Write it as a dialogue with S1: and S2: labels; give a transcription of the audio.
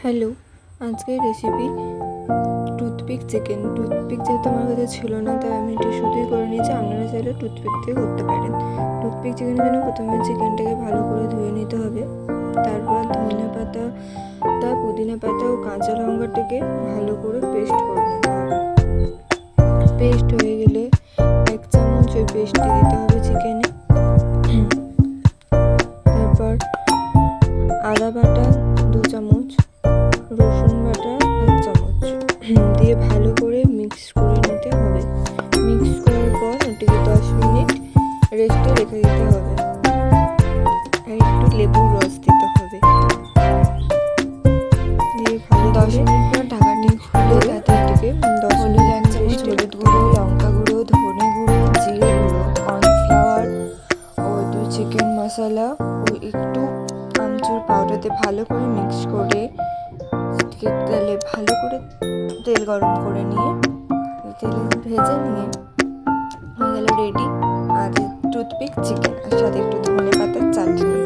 S1: Hello, আজকের recipe toothpick chicken. Toothpick যেহেতু আমার কাছে ছিল না, তাই আমি টিস্যু দিয়ে করে নিয়েছি। আপনারা চাইলে টুথপিক দিয়ে করতে পারেন। টুথপিক চিকেনের জন্য প্রথমে চিকেনটাকে ভালো করে ধুয়ে নিতে হবে। তারপর ধনে পাতা, পুদিনা পাতা ও কাঁচা লঙ্কাটাকে ভালো করে পেস্ট করে নিতে হবে। পেস্ট হয়ে গেলে 1 চামচ ওই পেস্টটি দিতে হবে চিকেনে। তারপর আদা বাটা 2 চামচ, রসুন বাটা 1 চামচ দিয়ে ভালো করে মিক্স করে নিতে হবে। মিক্স করার পর ওটিকে 10 মিনিট রেস্টে রেখে দিতে হবে আর একটু লেবুর রস দিতে হবে। দিয়ে ভালো 10 মিনিট পর ঢাকাটি খুলে যাতে এটিকে 10 মিনিট 1 চামচ হলুদ গুঁড়ো, লঙ্কা গুঁড়ো, ধনে গুঁড়ো, জিরে গুঁড়ো, কর্নফ্লাওয়ার ও চিকেন মশলা ও একটু আমচুর পাউডারতে ভালো করে মিক্স করে তেলে ভালো করে তেল গরম করে নিয়ে তেলে ভেজে নিয়ে হয়ে গেল রেডি আর টুথপিক চিকেন, আর সাথে একটু ধনে পাতার চাটনি।